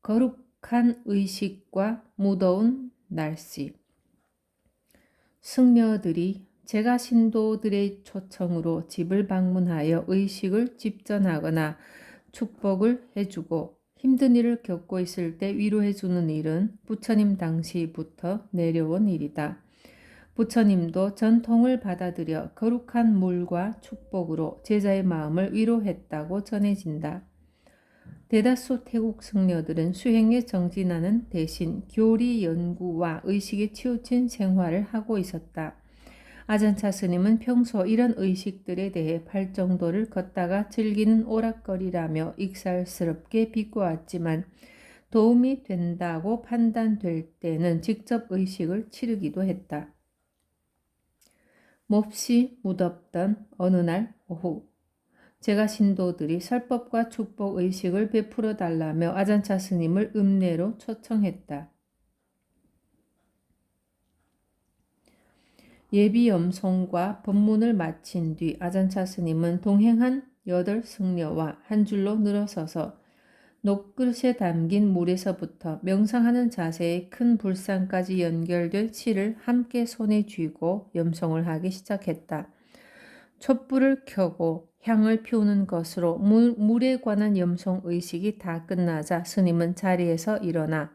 거룩한 의식과 무더운 날씨. 승려들이 제가 신도들의 초청으로 집을 방문하여 의식을 집전하거나 축복을 해주고 힘든 일을 겪고 있을 때 위로해주는 일은 부처님 당시부터 내려온 일이다. 부처님도 전통을 받아들여 거룩한 물과 축복으로 제자의 마음을 위로했다고 전해진다. 대다수 태국 승려들은 수행에 정진하는 대신 교리 연구와 의식에 치우친 생활을 하고 있었다. 아잔차 스님은 평소 이런 의식들에 대해 팔정도를 걷다가 즐기는 오락거리라며 익살스럽게 비꼬았지만 도움이 된다고 판단될 때는 직접 의식을 치르기도 했다. 몹시 무덥던 어느 날 오후, 제가 신도들이 설법과 축복 의식을 베풀어 달라며 아잔차 스님을 읍내로 초청했다. 예비 염송과 법문을 마친 뒤 아잔차 스님은 동행한 8승려와 한 줄로 늘어서서 녹그릇에 담긴 물에서부터 명상하는 자세의 큰 불상까지 연결된 실을 함께 손에 쥐고 염송을 하기 시작했다. 촛불을 켜고 향을 피우는 것으로 물에 관한 염송 의식이 다 끝나자 스님은 자리에서 일어나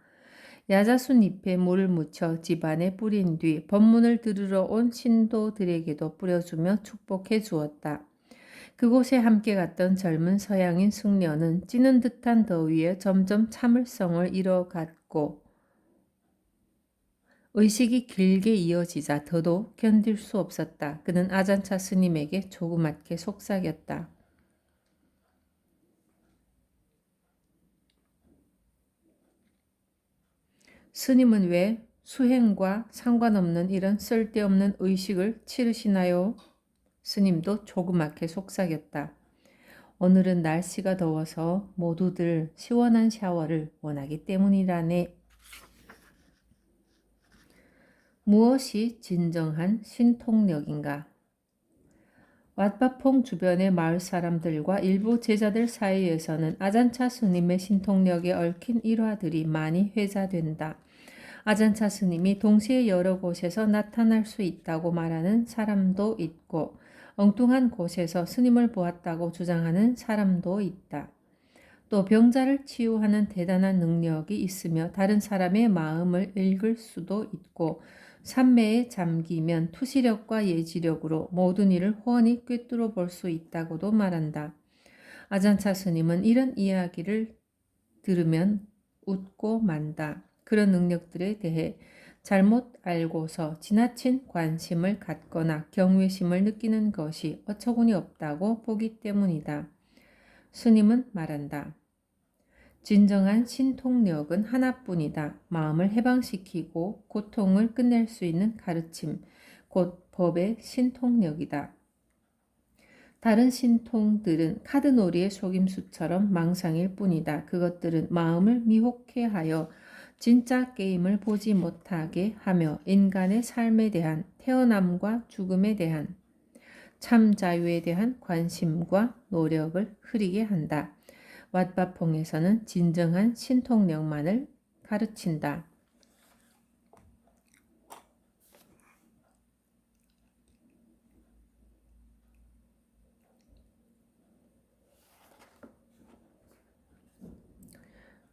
야자수 잎에 물을 묻혀 집안에 뿌린 뒤 법문을 들으러 온 신도들에게도 뿌려주며 축복해 주었다. 그곳에 함께 갔던 젊은 서양인 승려는 찌는 듯한 더위에 점점 참을성을 잃어갔고 의식이 길게 이어지자 더도 견딜 수 없었다. 그는 아잔차 스님에게 조그맣게 속삭였다. 스님은 왜 수행과 상관없는 이런 쓸데없는 의식을 치르시나요? 스님도 조그맣게 속삭였다. 오늘은 날씨가 더워서 모두들 시원한 샤워를 원하기 때문이라네. 무엇이 진정한 신통력인가? 왓바퐁 주변의 마을 사람들과 일부 제자들 사이에서는 아잔차 스님의 신통력에 얽힌 일화들이 많이 회자된다. 아잔차 스님이 동시에 여러 곳에서 나타날 수 있다고 말하는 사람도 있고 엉뚱한 곳에서 스님을 보았다고 주장하는 사람도 있다. 또 병자를 치유하는 대단한 능력이 있으며 다른 사람의 마음을 읽을 수도 있고 산매에 잠기면 투시력과 예지력으로 모든 일을 훤히 꿰뚫어 볼 수 있다고도 말한다. 아잔차 스님은 이런 이야기를 들으면 웃고 만다. 그런 능력들에 대해 잘못 알고서 지나친 관심을 갖거나 경외심을 느끼는 것이 어처구니 없다고 보기 때문이다. 스님은 말한다. 진정한 신통력은 하나뿐이다. 마음을 해방시키고 고통을 끝낼 수 있는 가르침, 곧 법의 신통력이다. 다른 신통들은 카드놀이의 속임수처럼 망상일 뿐이다. 그것들은 마음을 미혹해 하여 진짜 게임을 보지 못하게 하며 인간의 삶에 대한, 태어남과 죽음에 대한, 참 자유에 대한 관심과 노력을 흐리게 한다. 왓바퐁에서는 진정한 신통력만을 가르친다.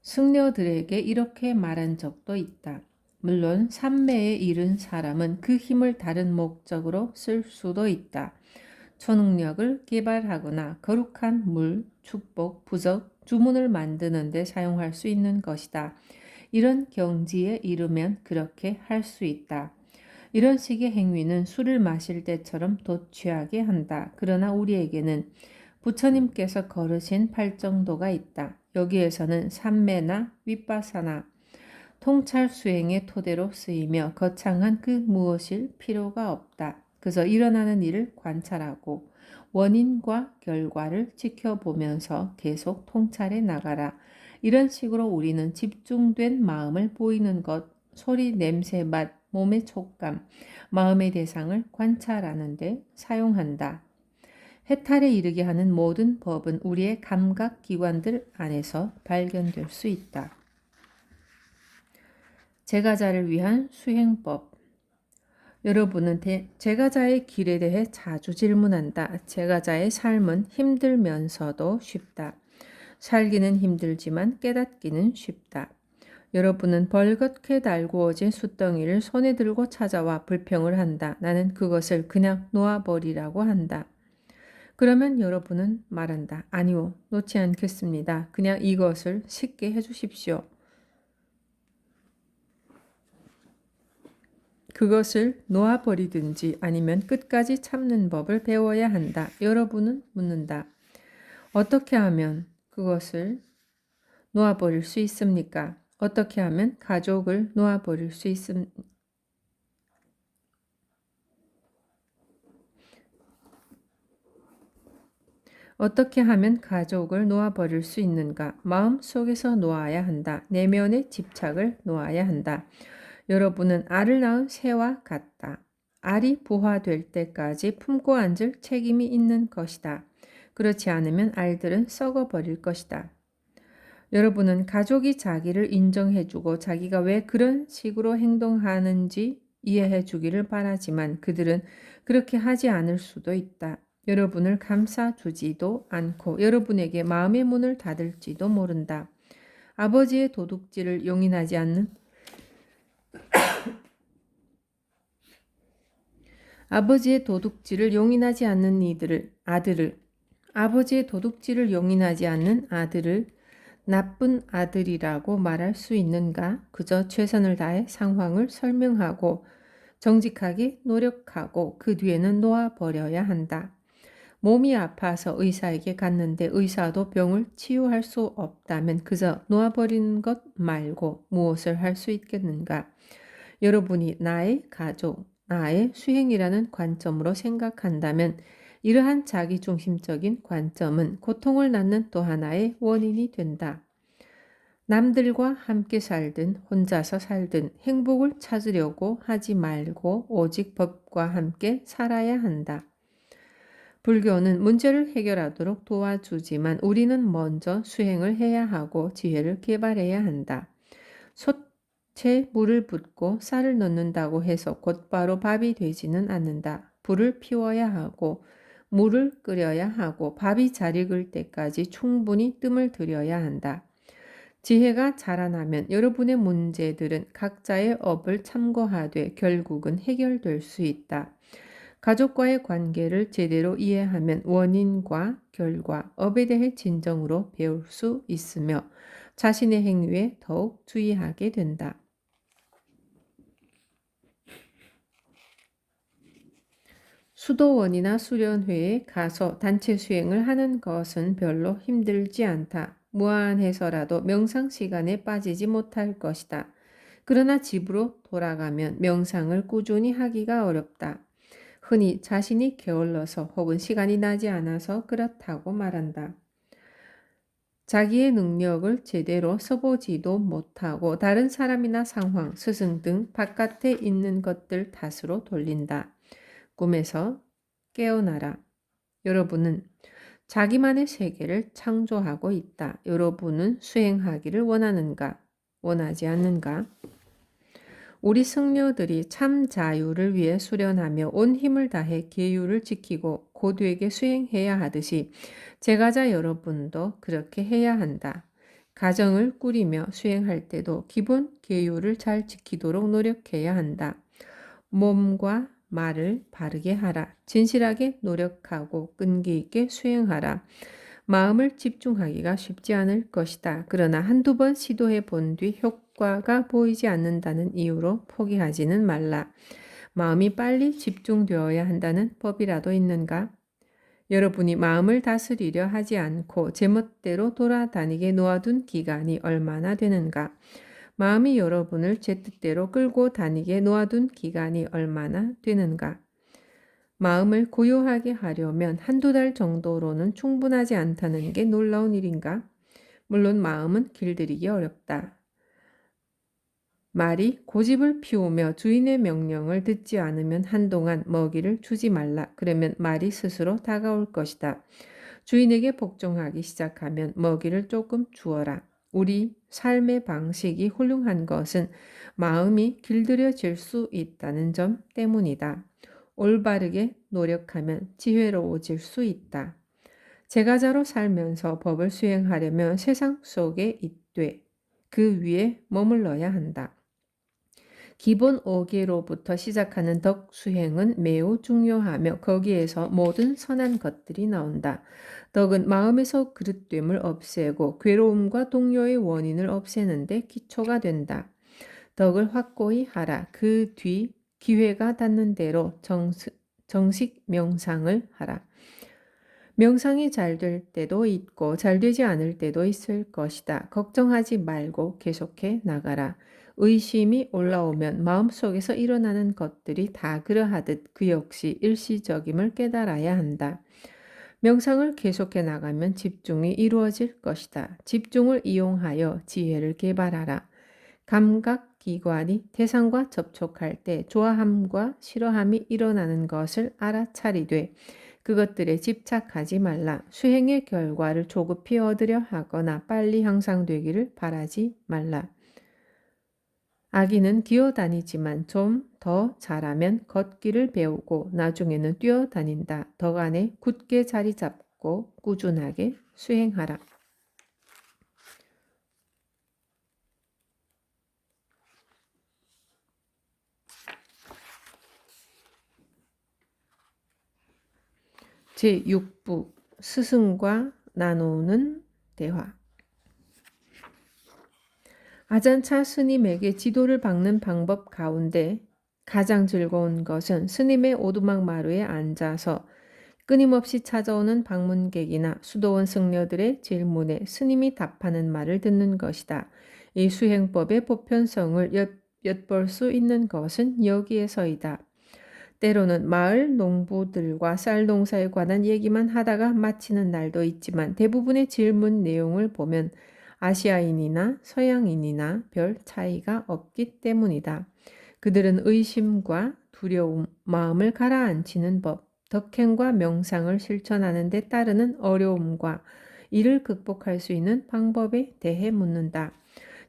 승려들에게 이렇게 말한 적도 있다. 물론 삼매에 이른 사람은 그 힘을 다른 목적으로 쓸 수도 있다. 초능력을 개발하거나 거룩한 물, 축복, 부적, 주문을 만드는 데 사용할 수 있는 것이다. 이런 경지에 이르면 그렇게 할 수 있다. 이런 식의 행위는 술을 마실 때처럼 도취하게 한다. 그러나 우리에게는 부처님께서 걸으신 팔정도가 있다. 여기에서는 삼매나 윗바사나 통찰 수행의 토대로 쓰이며 거창한 그 무엇일 필요가 없다. 그저 일어나는 일을 관찰하고 원인과 결과를 지켜보면서 계속 통찰해 나가라. 이런 식으로 우리는 집중된 마음을 보이는 것, 소리, 냄새, 맛, 몸의 촉감, 마음의 대상을 관찰하는 데 사용한다. 해탈에 이르게 하는 모든 법은 우리의 감각 기관들 안에서 발견될 수 있다. 제가자를 위한 수행법. 여러분은 제가자의 길에 대해 자주 질문한다. 제가자의 삶은 힘들면서도 쉽다. 살기는 힘들지만 깨닫기는 쉽다. 여러분은 벌겋게 달구어진 숫덩이를 손에 들고 찾아와 불평을 한다. 나는 그것을 그냥 놓아버리라고 한다. 그러면 여러분은 말한다. 아니요, 놓지 않겠습니다. 그냥 이것을 쉽게 해주십시오. 그것을 놓아버리든지 아니면 끝까지 참는 법을 배워야 한다. 여러분은 묻는다. 어떻게 하면 그것을 놓아버릴 수 있습니까? 어떻게 하면 가족을 놓아버릴 수 있습니까? 어떻게 하면 가족을 놓아버릴 수 있는가? 마음 속에서 놓아야 한다. 내면의 집착을 놓아야 한다. 여러분은 알을 낳은 새와 같다. 알이 부화될 때까지 품고 앉을 책임이 있는 것이다. 그렇지 않으면 알들은 썩어버릴 것이다. 여러분은 가족이 자기를 인정해주고 자기가 왜 그런 식으로 행동하는지 이해해 주기를 바라지만 그들은 그렇게 하지 않을 수도 있다. 여러분을 감싸주지도 않고 여러분에게 마음의 문을 닫을지도 모른다. 아버지의 도둑질을 용인하지 않는 아버지의 도둑질을 용인하지 않는 아버지의 도둑질을 용인하지 않는 아들을 나쁜 아들이라고 말할 수 있는가? 그저 최선을 다해 상황을 설명하고 정직하게 노력하고 그 뒤에는 놓아버려야 한다. 몸이 아파서 의사에게 갔는데 의사도 병을 치유할 수 없다면 그저 놓아버리는 것 말고 무엇을 할 수 있겠는가? 여러분이 나의 가족, 나의 수행이라는 관점으로 생각한다면 이러한 자기중심적인 관점은 고통을 낳는 또 하나의 원인이 된다. 남들과 함께 살든 혼자서 살든 행복을 찾으려고 하지 말고 오직 법과 함께 살아야 한다. 불교는 문제를 해결하도록 도와주지만 우리는 먼저 수행을 해야 하고 지혜를 개발해야 한다. 솥에 물을 붓고 쌀을 넣는다고 해서 곧바로 밥이 되지는 않는다. 불을 피워야 하고 물을 끓여야 하고 밥이 잘 익을 때까지 충분히 뜸을 들여야 한다. 지혜가 자라나면 여러분의 문제들은 각자의 업을 참고하되 결국은 해결될 수 있다. 가족과의 관계를 제대로 이해하면 원인과 결과, 업에 대해 진정으로 배울 수 있으며 자신의 행위에 더욱 주의하게 된다. 수도원이나 수련회에 가서 단체 수행을 하는 것은 별로 힘들지 않다. 무한해서라도 명상 시간에 빠지지 못할 것이다. 그러나 집으로 돌아가면 명상을 꾸준히 하기가 어렵다. 흔히 자신이 게을러서 혹은 시간이 나지 않아서 그렇다고 말한다. 자기의 능력을 제대로 써보지도 못하고 다른 사람이나 상황, 스승 등 바깥에 있는 것들 탓으로 돌린다. 꿈에서 깨어나라. 여러분은 자기만의 세계를 창조하고 있다. 여러분은 수행하기를 원하는가? 원하지 않는가? 우리 승려들이 참 자유를 위해 수련하며 온 힘을 다해 계율을 지키고 고도에게 수행해야 하듯이 제가자 여러분도 그렇게 해야 한다. 가정을 꾸리며 수행할 때도 기본 계율을 잘 지키도록 노력해야 한다. 몸과 말을 바르게 하라. 진실하게 노력하고 끈기 있게 수행하라. 마음을 집중하기가 쉽지 않을 것이다. 그러나 한두 번 시도해 본 뒤 효과가 보이지 않는다는 이유로 포기하지는 말라. 마음이 빨리 집중되어야 한다는 법이라도 있는가? 여러분이 마음을 다스리려 하지 않고 제멋대로 돌아다니게 놓아둔 기간이 얼마나 되는가? 마음이 여러분을 제 뜻대로 끌고 다니게 놓아둔 기간이 얼마나 되는가? 마음을 고요하게 하려면 한두 달 정도로는 충분하지 않다는 게 놀라운 일인가? 물론 마음은 길들이기 어렵다. 말이 고집을 피우며 주인의 명령을 듣지 않으면 한동안 먹이를 주지 말라. 그러면 말이 스스로 다가올 것이다. 주인에게 복종하기 시작하면 먹이를 조금 주어라. 우리 삶의 방식이 훌륭한 것은 마음이 길들여질 수 있다는 점 때문이다. 올바르게 노력하면 지혜로워질 수 있다. 제가자로 살면서 법을 수행하려면 세상 속에 있되 그 위에 머물러야 한다. 기본 5개로부터 시작하는 덕 수행은 매우 중요하며 거기에서 모든 선한 것들이 나온다. 덕은 마음에서 그릇됨을 없애고 괴로움과 동요의 원인을 없애는 데 기초가 된다. 덕을 확고히 하라. 그 뒤 기회가 닿는 대로 정식 명상을 하라. 명상이 잘 될 때도 있고 잘 되지 않을 때도 있을 것이다. 걱정하지 말고 계속해 나가라. 의심이 올라오면 마음속에서 일어나는 것들이 다 그러하듯 그 역시 일시적임을 깨달아야 한다. 명상을 계속해 나가면 집중이 이루어질 것이다. 집중을 이용하여 지혜를 개발하라. 감각기관이 대상과 접촉할 때 좋아함과 싫어함이 일어나는 것을 알아차리되 그것들에 집착하지 말라. 수행의 결과를 조급히 얻으려 하거나 빨리 향상되기를 바라지 말라. 아기는 기어다니지만 좀 더 잘하면 걷기를 배우고 나중에는 뛰어다닌다. 덕 안에 굳게 자리 잡고 꾸준하게 수행하라. 제6부 스승과 나누는 대화. 아잔차 스님에게 지도를 박는 방법 가운데 가장 즐거운 것은 스님의 오두막 마루에 앉아서 끊임없이 찾아오는 방문객이나 수도원 승려들의 질문에 스님이 답하는 말을 듣는 것이다. 이 수행법의 보편성을 엿볼 수 있는 것은 여기에서이다. 때로는 마을 농부들과 쌀 농사에 관한 얘기만 하다가 마치는 날도 있지만 대부분의 질문 내용을 보면 아시아인이나 서양인이나 별 차이가 없기 때문이다. 그들은 의심과 두려움, 마음을 가라앉히는 법, 덕행과 명상을 실천하는 데 따르는 어려움과 이를 극복할 수 있는 방법에 대해 묻는다.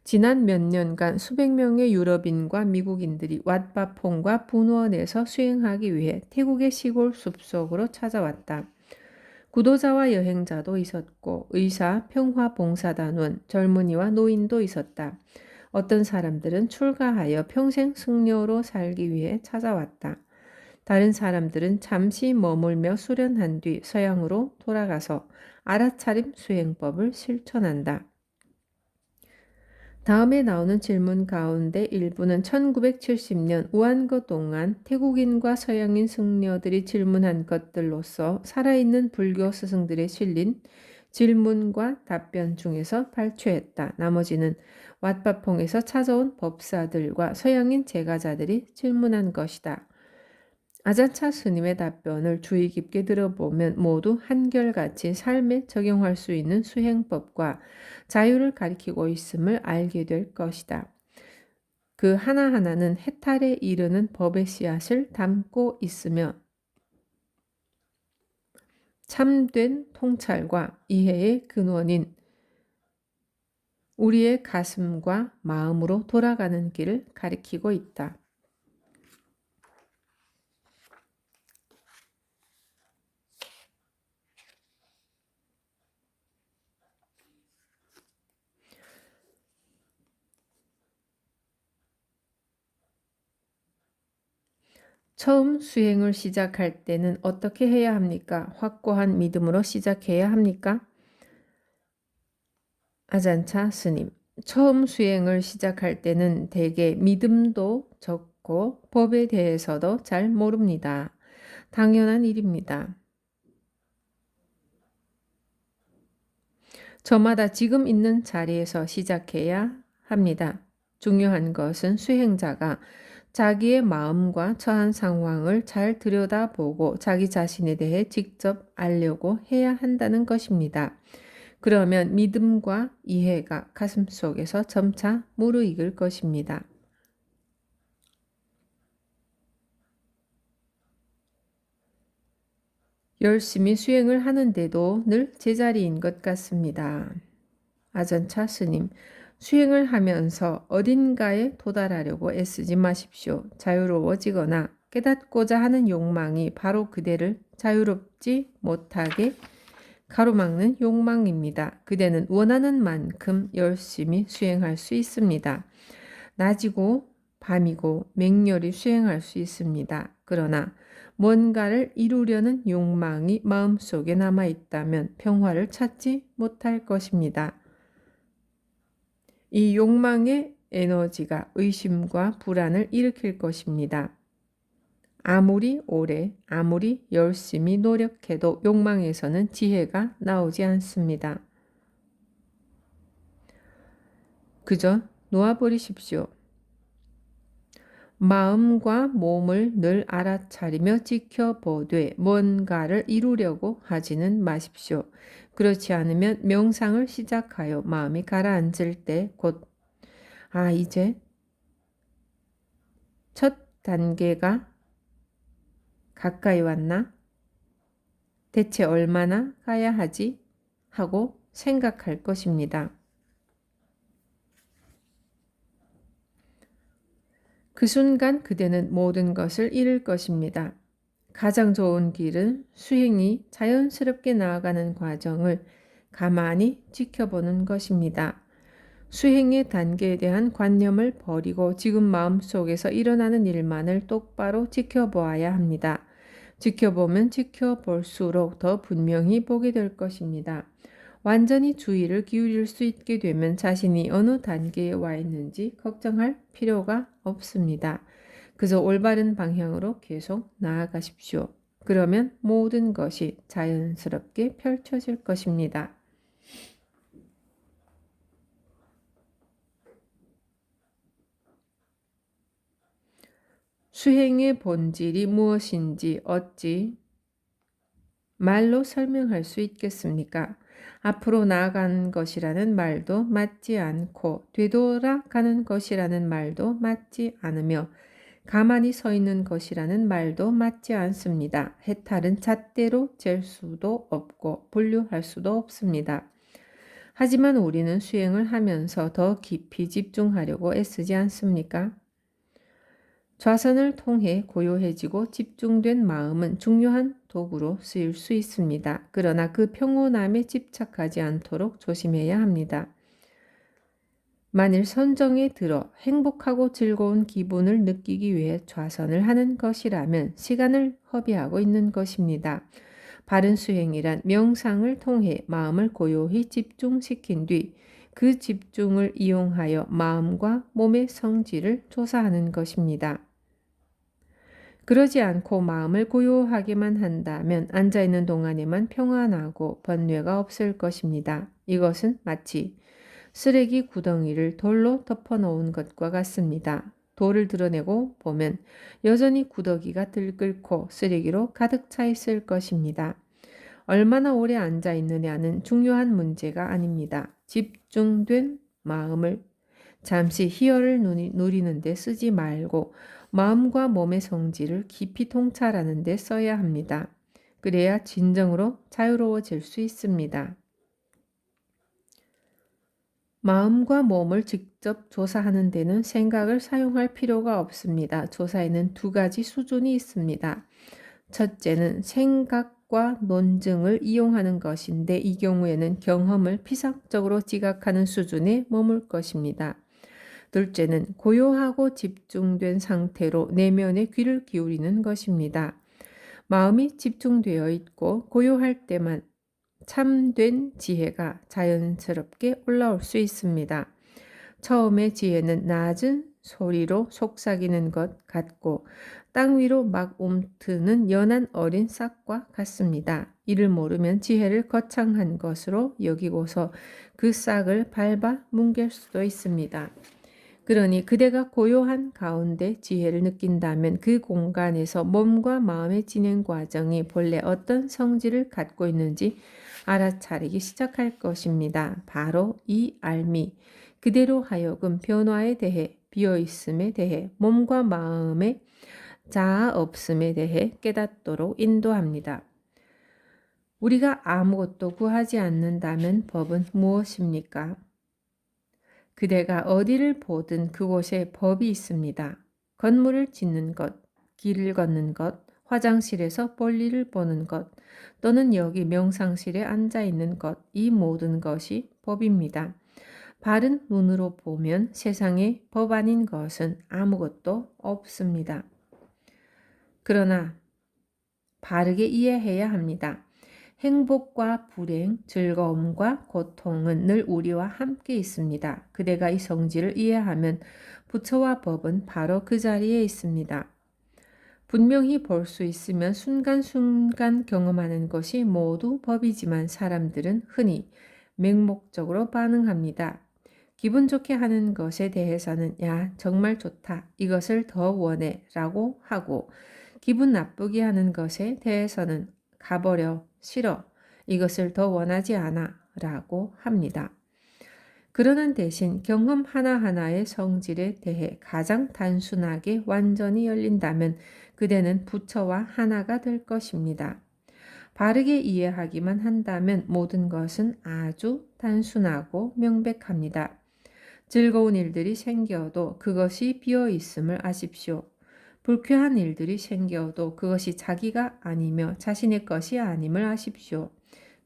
지난 몇 년간 수백 명의 유럽인과 미국인들이 왓바퐁과 분원에서 수행하기 위해 태국의 시골 숲속으로 찾아왔다. 구도자와 여행자도 있었고 의사, 평화봉사단원, 젊은이와 노인도 있었다. 어떤 사람들은 출가하여 평생 승려로 살기 위해 찾아왔다. 다른 사람들은 잠시 머물며 수련한 뒤 서양으로 돌아가서 알아차림 수행법을 실천한다. 다음에 나오는 질문 가운데 일부는 1970년 우한거 동안 태국인과 서양인 승려들이 질문한 것들로서 살아있는 불교 스승들의 실린 질문과 답변 중에서 발췌했다. 나머지는 왓바퐁에서 찾아온 법사들과 서양인 제가자들이 질문한 것이다. 아자차 스님의 답변을 주의 깊게 들어보면 모두 한결같이 삶에 적용할 수 있는 수행법과 자유를 가리키고 있음을 알게 될 것이다. 그 하나하나는 해탈에 이르는 법의 씨앗을 담고 있으며 참된 통찰과 이해의 근원인 우리의 가슴과 마음으로 돌아가는 길을 가리키고 있다. 처음 수행을 시작할 때는 어떻게 해야 합니까? 확고한 믿음으로 시작해야 합니까? 아잔차 스님. 처음 수행을 시작할 때는 대개 믿음도 적고 법에 대해서도 잘 모릅니다. 당연한 일입니다. 저마다 지금 있는 자리에서 시작해야 합니다. 중요한 것은 수행자가 자기의 마음과 처한 상황을 잘 들여다보고 자기 자신에 대해 직접 알려고 해야 한다는 것입니다. 그러면 믿음과 이해가 가슴속에서 점차 무르익을 것입니다. 열심히 수행을 하는데도 늘 제자리인 것 같습니다. 아전차 스님, 수행을 하면서 어딘가에 도달하려고 애쓰지 마십시오. 자유로워지거나 깨닫고자 하는 욕망이 바로 그대를 자유롭지 못하게 가로막는 욕망입니다. 그대는 원하는 만큼 열심히 수행할 수 있습니다. 낮이고 밤이고 맹렬히 수행할 수 있습니다. 그러나 뭔가를 이루려는 욕망이 마음속에 남아있다면 평화를 찾지 못할 것입니다. 이 욕망의 에너지가 의심과 불안을 일으킬 것입니다. 아무리 오래, 아무리 열심히 노력해도 욕망에서는 지혜가 나오지 않습니다. 그저 놓아버리십시오. 마음과 몸을 늘 알아차리며 지켜보되 뭔가를 이루려고 하지는 마십시오. 그렇지 않으면 명상을 시작하여 마음이 가라앉을 때 곧 이제 첫 단계가 가까이 왔나? 대체 얼마나 가야 하지? 하고 생각할 것입니다. 그 순간 그대는 모든 것을 잃을 것입니다. 가장 좋은 길은 수행이 자연스럽게 나아가는 과정을 가만히 지켜보는 것입니다. 수행의 단계에 대한 관념을 버리고 지금 마음속에서 일어나는 일만을 똑바로 지켜보아야 합니다. 지켜보면 지켜볼수록 더 분명히 보게 될 것입니다. 완전히 주의를 기울일 수 있게 되면 자신이 어느 단계에 와 있는지 걱정할 필요가 없습니다. 그저 올바른 방향으로 계속 나아가십시오. 그러면 모든 것이 자연스럽게 펼쳐질 것입니다. 수행의 본질이 무엇인지 어찌 말로 설명할 수 있겠습니까? 앞으로 나아간 것이라는 말도 맞지 않고 되돌아가는 것이라는 말도 맞지 않으며 가만히 서 있는 것이라는 말도 맞지 않습니다. 해탈은 잣대로 잴 수도 없고 분류할 수도 없습니다. 하지만 우리는 수행을 하면서 더 깊이 집중하려고 애쓰지 않습니까? 좌선을 통해 고요해지고 집중된 마음은 중요한 도구로 쓰일 수 있습니다. 그러나 그 평온함에 집착하지 않도록 조심해야 합니다. 만일 선정에 들어 행복하고 즐거운 기분을 느끼기 위해 좌선을 하는 것이라면 시간을 허비하고 있는 것입니다. 바른 수행이란 명상을 통해 마음을 고요히 집중시킨 뒤 그 집중을 이용하여 마음과 몸의 성질을 조사하는 것입니다. 그러지 않고 마음을 고요하게만 한다면 앉아있는 동안에만 평안하고 번뇌가 없을 것입니다. 이것은 마치 쓰레기 구덩이를 돌로 덮어놓은 것과 같습니다. 돌을 드러내고 보면 여전히 구더기가 들끓고 쓰레기로 가득 차 있을 것입니다. 얼마나 오래 앉아 있느냐는 중요한 문제가 아닙니다. 집중된 마음을 잠시 희열을 누리는 데 쓰지 말고 마음과 몸의 성질을 깊이 통찰하는 데 써야 합니다. 그래야 진정으로 자유로워질 수 있습니다. 마음과 몸을 직접 조사하는 데는 생각을 사용할 필요가 없습니다. 조사에는 두 가지 수준이 있습니다. 첫째는 생각과 논증을 이용하는 것인데 이 경우에는 경험을 피상적으로 지각하는 수준에 머물 것입니다. 둘째는 고요하고 집중된 상태로 내면에 귀를 기울이는 것입니다. 마음이 집중되어 있고 고요할 때만 참된 지혜가 자연스럽게 올라올 수 있습니다. 처음의 지혜는 낮은 소리로 속삭이는 것 같고 땅 위로 막 움트는 연한 어린 싹과 같습니다. 이를 모르면 지혜를 거창한 것으로 여기고서 그 싹을 밟아 뭉갤 수도 있습니다. 그러니 그대가 고요한 가운데 지혜를 느낀다면 그 공간에서 몸과 마음의 진행 과정이 본래 어떤 성질을 갖고 있는지 알아차리기 시작할 것입니다. 바로 이 알미, 그대로 하여금 변화에 대해, 비어있음에 대해, 몸과 마음의 자아 없음에 대해 깨닫도록 인도합니다. 우리가 아무것도 구하지 않는다면 법은 무엇입니까? 그대가 어디를 보든 그곳에 법이 있습니다. 건물을 짓는 것, 길을 걷는 것, 화장실에서 볼일을 보는 것, 또는 여기 명상실에 앉아 있는 것, 이 모든 것이 법입니다. 바른 눈으로 보면 세상에 법 아닌 것은 아무것도 없습니다. 그러나 바르게 이해해야 합니다. 행복과 불행, 즐거움과 고통은 늘 우리와 함께 있습니다. 그대가 이 성질을 이해하면 부처와 법은 바로 그 자리에 있습니다. 분명히 볼 수 있으면 순간순간 경험하는 것이 모두 법이지만 사람들은 흔히 맹목적으로 반응합니다. 기분 좋게 하는 것에 대해서는 야, 정말 좋다. 이것을 더 원해. 라고 하고 기분 나쁘게 하는 것에 대해서는 가버려. 싫어. 이것을 더 원하지 않아. 라고 합니다. 그러는 대신 경험 하나하나의 성질에 대해 가장 단순하게 완전히 열린다면 그대는 부처와 하나가 될 것입니다. 바르게 이해하기만 한다면 모든 것은 아주 단순하고 명백합니다. 즐거운 일들이 생겨도 그것이 비어 있음을 아십시오. 불쾌한 일들이 생겨도 그것이 자기가 아니며 자신의 것이 아님을 아십시오.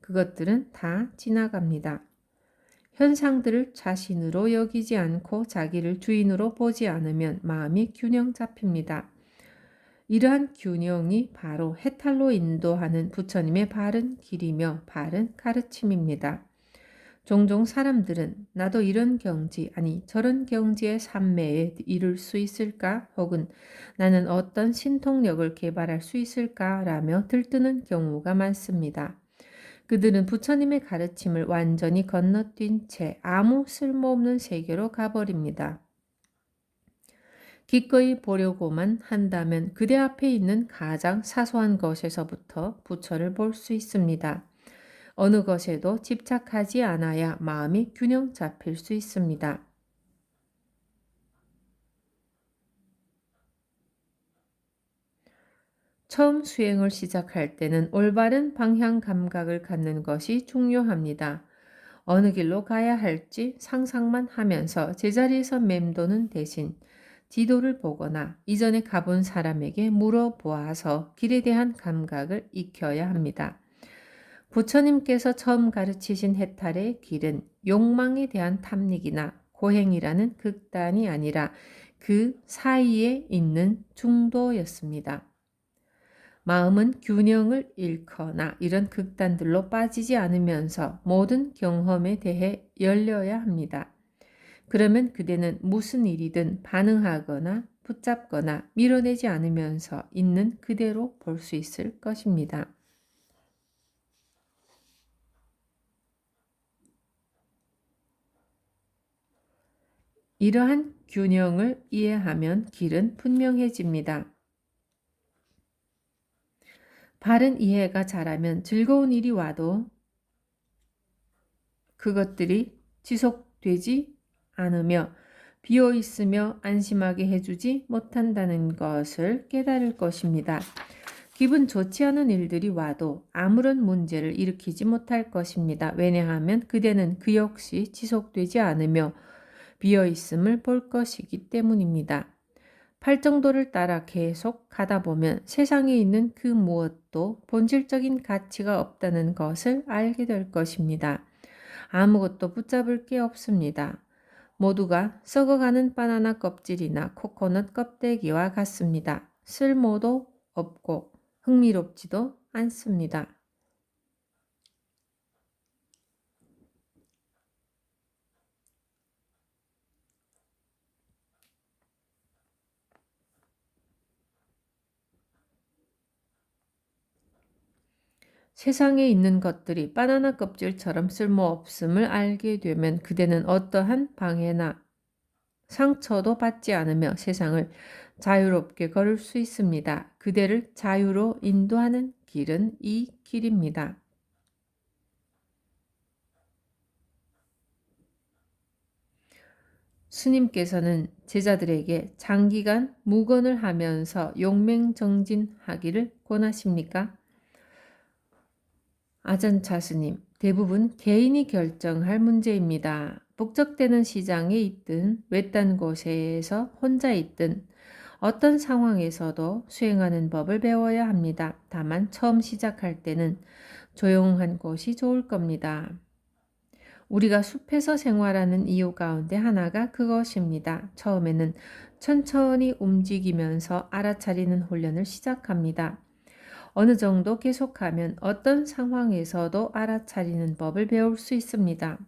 그것들은 다 지나갑니다. 현상들을 자신으로 여기지 않고 자기를 주인으로 보지 않으면 마음이 균형 잡힙니다. 이러한 균형이 바로 해탈로 인도하는 부처님의 바른 길이며 바른 가르침입니다. 종종 사람들은 나도 이런 경지 아니 저런 경지의 삼매에 이를 수 있을까 혹은 나는 어떤 신통력을 개발할 수 있을까 라며 들뜨는 경우가 많습니다. 그들은 부처님의 가르침을 완전히 건너뛴 채 아무 쓸모없는 세계로 가버립니다. 기꺼이 보려고만 한다면 그대 앞에 있는 가장 사소한 것에서부터 부처를 볼 수 있습니다. 어느 것에도 집착하지 않아야 마음이 균형 잡힐 수 있습니다. 처음 수행을 시작할 때는 올바른 방향 감각을 갖는 것이 중요합니다. 어느 길로 가야 할지 상상만 하면서 제자리에서 맴도는 대신 지도를 보거나 이전에 가본 사람에게 물어보아서 길에 대한 감각을 익혀야 합니다. 부처님께서 처음 가르치신 해탈의 길은 욕망에 대한 탐닉이나 고행이라는 극단이 아니라 그 사이에 있는 중도였습니다. 마음은 균형을 잃거나 이런 극단들로 빠지지 않으면서 모든 경험에 대해 열려야 합니다. 그러면 그대는 무슨 일이든 반응하거나 붙잡거나 밀어내지 않으면서 있는 그대로 볼 수 있을 것입니다. 이러한 균형을 이해하면 길은 분명해집니다. 바른 이해가 자라면 즐거운 일이 와도 그것들이 지속되지 않으며 비어 있으며 안심하게 해주지 못한다는 것을 깨달을 것입니다. 기분 좋지 않은 일들이 와도 아무런 문제를 일으키지 못할 것입니다. 왜냐하면 그대는 그 역시 지속되지 않으며 비어 있음을 볼 것이기 때문입니다. 팔정도를 따라 계속 가다 보면 세상에 있는 그 무엇도 본질적인 가치가 없다는 것을 알게 될 것입니다. 아무것도 붙잡을 게 없습니다. 모두가 썩어가는 바나나 껍질이나 코코넛 껍데기와 같습니다. 쓸모도 없고 흥미롭지도 않습니다. 세상에 있는 것들이 바나나 껍질처럼 쓸모없음을 알게 되면 그대는 어떠한 방해나 상처도 받지 않으며 세상을 자유롭게 걸을 수 있습니다. 그대를 자유로 인도하는 길은 이 길입니다. 스님께서는 제자들에게 장기간 묵언을 하면서 용맹정진하기를 권하십니까? 아잔차 스님, 대부분 개인이 결정할 문제입니다. 북적대는 시장에 있든 외딴 곳에서 혼자 있든 어떤 상황에서도 수행하는 법을 배워야 합니다. 다만 처음 시작할 때는 조용한 곳이 좋을 겁니다. 우리가 숲에서 생활하는 이유 가운데 하나가 그것입니다. 처음에는 천천히 움직이면서 알아차리는 훈련을 시작합니다. 어느 정도 계속하면 어떤 상황에서도 알아차리는 법을 배울 수 있습니다.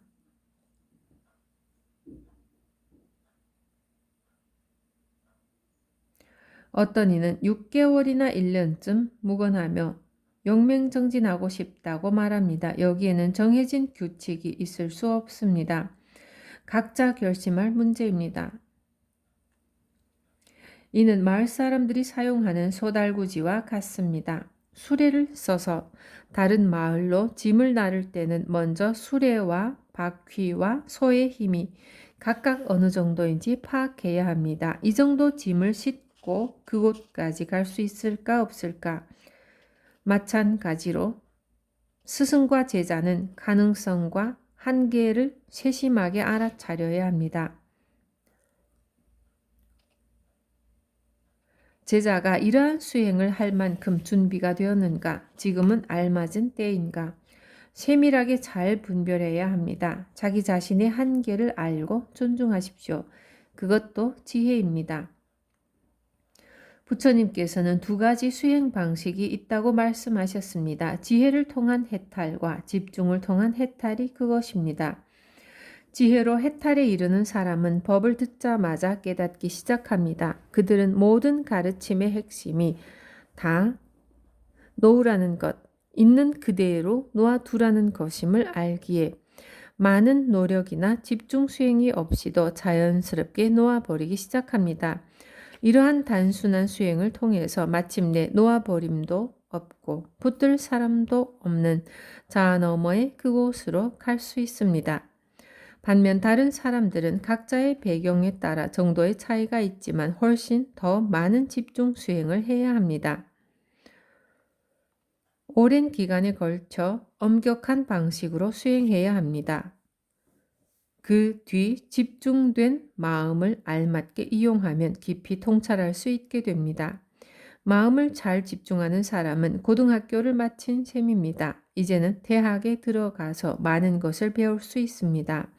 어떤 이는 6개월이나 1년쯤 묵어나며 영맹정진하고 싶다고 말합니다. 여기에는 정해진 규칙이 있을 수 없습니다. 각자 결심할 문제입니다. 이는 마을 사람들이 사용하는 소달구지와 같습니다. 수레를 써서 다른 마을로 짐을 나를 때는 먼저 수레와 바퀴와 소의 힘이 각각 어느 정도인지 파악해야 합니다. 이 정도 짐을 싣고 그곳까지 갈 수 있을까 없을까? 마찬가지로 스승과 제자는 가능성과 한계를 세심하게 알아차려야 합니다. 제자가 이러한 수행을 할 만큼 준비가 되었는가? 지금은 알맞은 때인가? 세밀하게 잘 분별해야 합니다. 자기 자신의 한계를 알고 존중하십시오. 그것도 지혜입니다. 부처님께서는 두 가지 수행 방식이 있다고 말씀하셨습니다. 지혜를 통한 해탈과 집중을 통한 해탈이 그것입니다. 지혜로 해탈에 이르는 사람은 법을 듣자마자 깨닫기 시작합니다. 그들은 모든 가르침의 핵심이 다 놓으라는 것, 있는 그대로 놓아두라는 것임을 알기에 많은 노력이나 집중 수행이 없이도 자연스럽게 놓아버리기 시작합니다. 이러한 단순한 수행을 통해서 마침내 놓아버림도 없고 붙들 사람도 없는 자아 너머의 그곳으로 갈 수 있습니다. 반면 다른 사람들은 각자의 배경에 따라 정도의 차이가 있지만 훨씬 더 많은 집중 수행을 해야 합니다. 오랜 기간에 걸쳐 엄격한 방식으로 수행해야 합니다. 그 뒤 집중된 마음을 알맞게 이용하면 깊이 통찰할 수 있게 됩니다. 마음을 잘 집중하는 사람은 고등학교를 마친 셈입니다. 이제는 대학에 들어가서 많은 것을 배울 수 있습니다.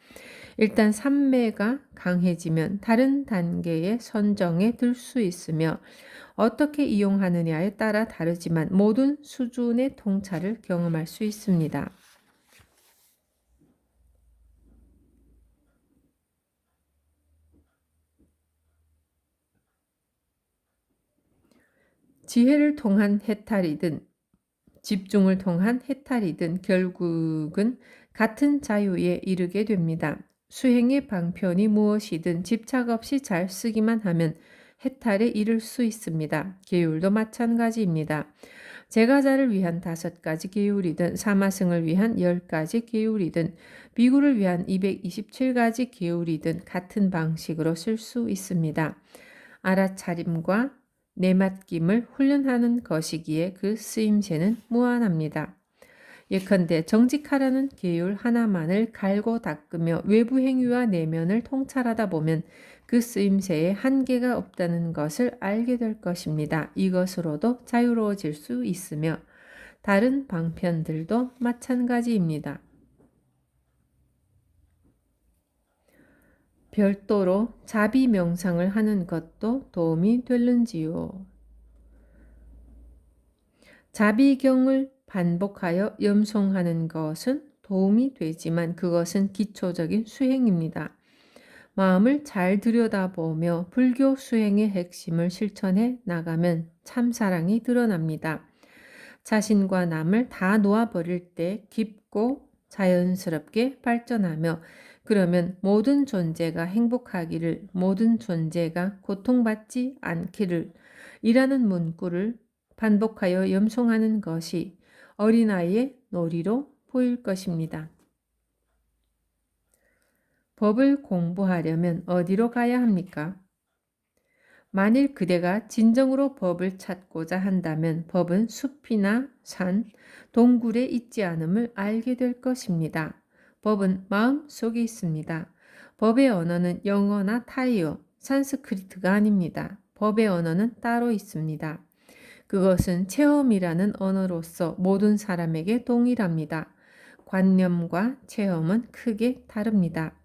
일단 삼매가 강해지면 다른 단계의 선정에 들 수 있으며 어떻게 이용하느냐에 따라 다르지만 모든 수준의 통찰을 경험할 수 있습니다. 지혜를 통한 해탈이든 집중을 통한 해탈이든 결국은 같은 자유에 이르게 됩니다. 수행의 방편이 무엇이든 집착 없이 잘 쓰기만 하면 해탈에 이를 수 있습니다. 계율도 마찬가지입니다. 제가자를 위한 5가지 계율이든 사마승을 위한 10가지 계율이든 비구를 위한 227가지 계율이든 같은 방식으로 쓸 수 있습니다. 알아차림과 내맡김을 훈련하는 것이기에 그 쓰임새는 무한합니다. 예컨대 정직하라는 계율 하나만을 갈고 닦으며 외부 행위와 내면을 통찰하다 보면 그 쓰임새에 한계가 없다는 것을 알게 될 것입니다. 이것으로도 자유로워질 수 있으며 다른 방편들도 마찬가지입니다. 별도로 자비 명상을 하는 것도 도움이 되는지요. 자비경을 반복하여 염송하는 것은 도움이 되지만 그것은 기초적인 수행입니다. 마음을 잘 들여다보며 불교 수행의 핵심을 실천해 나가면 참사랑이 드러납니다. 자신과 남을 다 놓아버릴 때 깊고 자연스럽게 발전하며 그러면 모든 존재가 행복하기를, 모든 존재가 고통받지 않기를 이라는 문구를 반복하여 염송하는 것이 어린아이의 놀이로 보일 것입니다. 법을 공부하려면 어디로 가야 합니까? 만일 그대가 진정으로 법을 찾고자 한다면 법은 숲이나 산, 동굴에 있지 않음을 알게 될 것입니다. 법은 마음 속에 있습니다. 법의 언어는 영어나 타이어, 산스크리트가 아닙니다. 법의 언어는 따로 있습니다. 그것은 체험이라는 언어로서 모든 사람에게 동일합니다. 관념과 체험은 크게 다릅니다.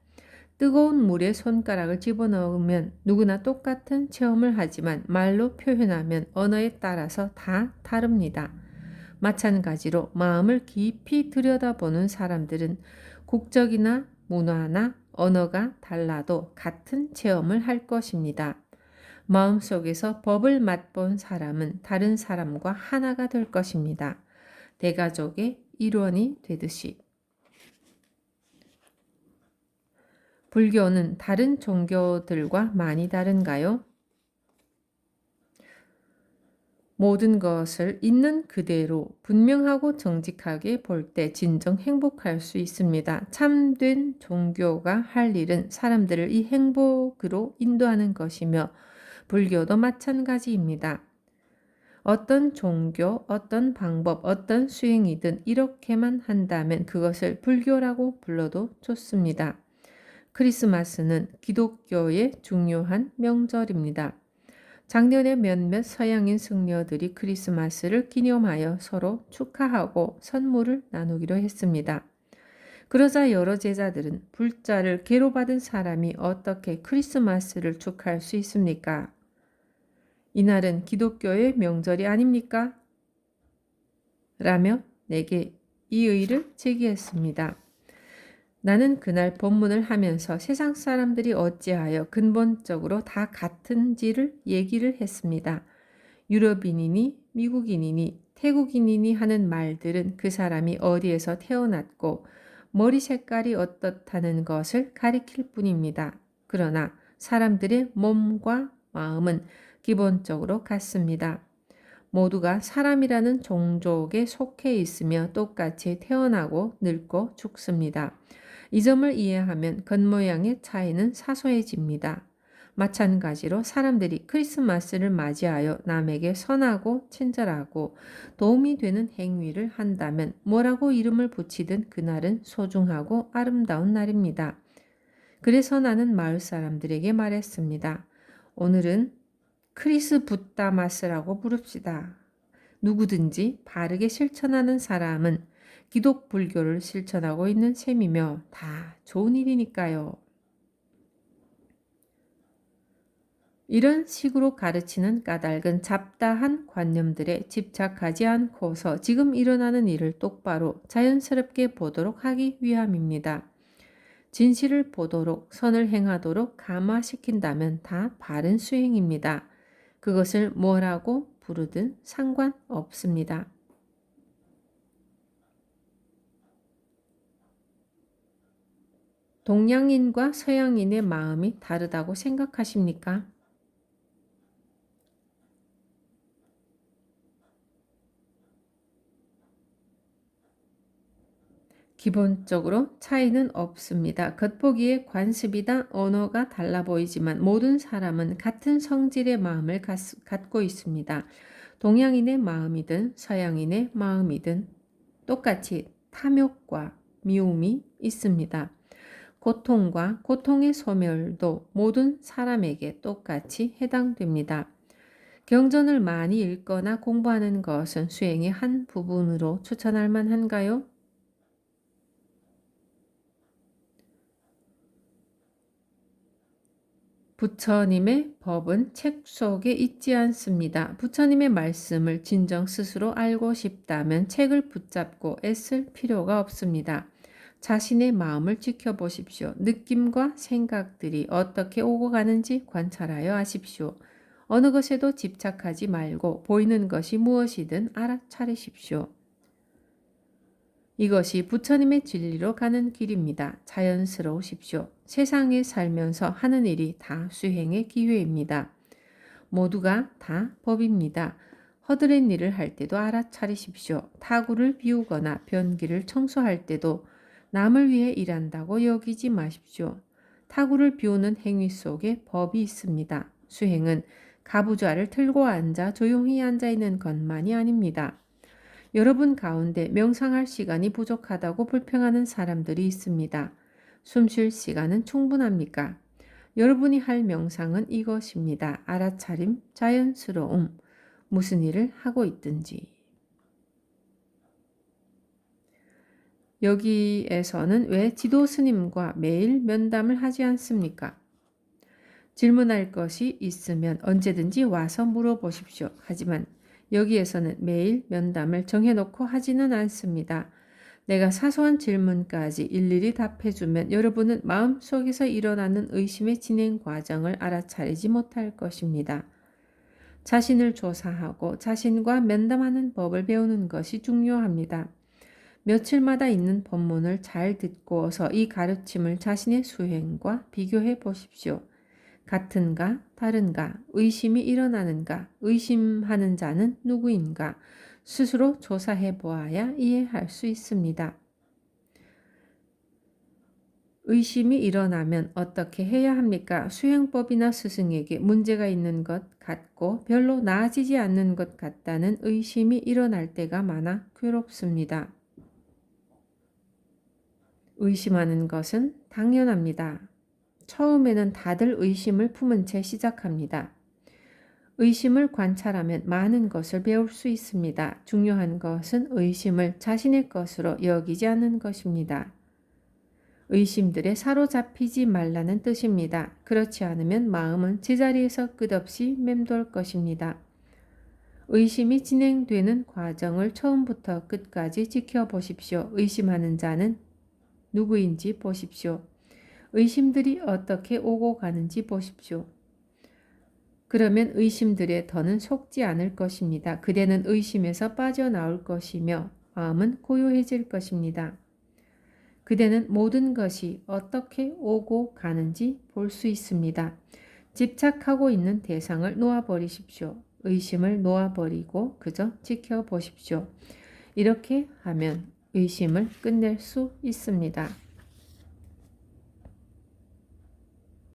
뜨거운 물에 손가락을 집어넣으면 누구나 똑같은 체험을 하지만 말로 표현하면 언어에 따라서 다 다릅니다. 마찬가지로 마음을 깊이 들여다보는 사람들은 국적이나 문화나 언어가 달라도 같은 체험을 할 것입니다. 마음속에서 법을 맛본 사람은 다른 사람과 하나가 될 것입니다. 대가족의 일원이 되듯이. 불교는 다른 종교들과 많이 다른가요? 모든 것을 있는 그대로 분명하고 정직하게 볼 때 진정 행복할 수 있습니다. 참된 종교가 할 일은 사람들을 이 행복으로 인도하는 것이며 불교도 마찬가지입니다. 어떤 종교, 어떤 방법, 어떤 수행이든 이렇게만 한다면 그것을 불교라고 불러도 좋습니다. 크리스마스는 기독교의 중요한 명절입니다. 작년에 몇몇 서양인 승려들이 크리스마스를 기념하여 서로 축하하고 선물을 나누기로 했습니다. 그러자 여러 제자들은 불자를 계로받은 사람이 어떻게 크리스마스를 축하할 수 있습니까? 이날은 기독교의 명절이 아닙니까? 라며 내게 이의를 제기했습니다. 나는 그날 법문을 하면서 세상 사람들이 어찌하여 근본적으로 다 같은지를 얘기를 했습니다. 유럽인이니 미국인이니 태국인이니 하는 말들은 그 사람이 어디에서 태어났고 머리 색깔이 어떻다는 것을 가리킬 뿐입니다. 그러나 사람들의 몸과 마음은 기본적으로 같습니다. 모두가 사람이라는 종족에 속해 있으며 똑같이 태어나고 늙고 죽습니다. 이 점을 이해하면 겉모양의 차이는 사소해집니다. 마찬가지로 사람들이 크리스마스를 맞이하여 남에게 선하고 친절하고 도움이 되는 행위를 한다면 뭐라고 이름을 붙이든 그날은 소중하고 아름다운 날입니다. 그래서 나는 마을 사람들에게 말했습니다. 오늘은 크리스부타마스라고 부릅시다. 누구든지 바르게 실천하는 사람은 기독 불교를 실천하고 있는 셈이며 다 좋은 일이니까요. 이런 식으로 가르치는 까닭은 잡다한 관념들에 집착하지 않고서 지금 일어나는 일을 똑바로 자연스럽게 보도록 하기 위함입니다. 진실을 보도록 선을 행하도록 감화시킨다면 다 바른 수행입니다. 그것을 뭐라고 부르든 상관없습니다. 동양인과 서양인의 마음이 다르다고 생각하십니까? 기본적으로 차이는 없습니다. 겉보기에 관습이다 언어가 달라 보이지만 모든 사람은 같은 성질의 마음을 갖고 있습니다. 동양인의 마음이든 서양인의 마음이든 똑같이 탐욕과 미움이 있습니다. 고통과 고통의 소멸도 모든 사람에게 똑같이 해당됩니다. 경전을 많이 읽거나 공부하는 것은 수행의 한 부분으로 추천할 만한가요? 부처님의 법은 책 속에 있지 않습니다. 부처님의 말씀을 진정 스스로 알고 싶다면 책을 붙잡고 애쓸 필요가 없습니다. 자신의 마음을 지켜보십시오. 느낌과 생각들이 어떻게 오고 가는지 관찰하여 아십시오. 어느 것에도 집착하지 말고 보이는 것이 무엇이든 알아차리십시오. 이것이 부처님의 진리로 가는 길입니다. 자연스러우십시오. 세상에 살면서 하는 일이 다 수행의 기회입니다. 모두가 다 법입니다. 허드렛 일을 할 때도 알아차리십시오. 타구를 비우거나 변기를 청소할 때도 남을 위해 일한다고 여기지 마십시오. 타구를 비우는 행위 속에 법이 있습니다. 수행은 가부좌를 틀고 앉아 조용히 앉아 있는 것만이 아닙니다. 여러분 가운데 명상할 시간이 부족하다고 불평하는 사람들이 있습니다. 숨 쉴 시간은 충분합니까? 여러분이 할 명상은 이것입니다. 알아차림, 자연스러움, 무슨 일을 하고 있든지. 여기에서는 왜 지도 스님과 매일 면담을 하지 않습니까? 질문할 것이 있으면 언제든지 와서 물어보십시오. 하지만 여기에서는 매일 면담을 정해놓고 하지는 않습니다. 내가 사소한 질문까지 일일이 답해주면 여러분은 마음속에서 일어나는 의심의 진행 과정을 알아차리지 못할 것입니다. 자신을 조사하고 자신과 면담하는 법을 배우는 것이 중요합니다. 며칠마다 있는 법문을 잘 듣고서 이 가르침을 자신의 수행과 비교해 보십시오. 같은가, 다른가, 의심이 일어나는가, 의심하는 자는 누구인가, 스스로 조사해 보아야 이해할 수 있습니다. 의심이 일어나면 어떻게 해야 합니까? 수행법이나 스승에게 문제가 있는 것 같고 별로 나아지지 않는 것 같다는 의심이 일어날 때가 많아 괴롭습니다. 의심하는 것은 당연합니다. 처음에는 다들 의심을 품은 채 시작합니다. 의심을 관찰하면 많은 것을 배울 수 있습니다. 중요한 것은 의심을 자신의 것으로 여기지 않는 것입니다. 의심들에 사로잡히지 말라는 뜻입니다. 그렇지 않으면 마음은 제자리에서 끝없이 맴돌 것입니다. 의심이 진행되는 과정을 처음부터 끝까지 지켜보십시오. 의심하는 자는 누구인지 보십시오. 의심들이 어떻게 오고 가는지 보십시오. 그러면 의심들의 더는 속지 않을 것입니다. 그대는 의심에서 빠져나올 것이며 마음은 고요해질 것입니다. 그대는 모든 것이 어떻게 오고 가는지 볼 수 있습니다. 집착하고 있는 대상을 놓아버리십시오. 의심을 놓아버리고 그저 지켜보십시오. 이렇게 하면 의심을 끝낼 수 있습니다.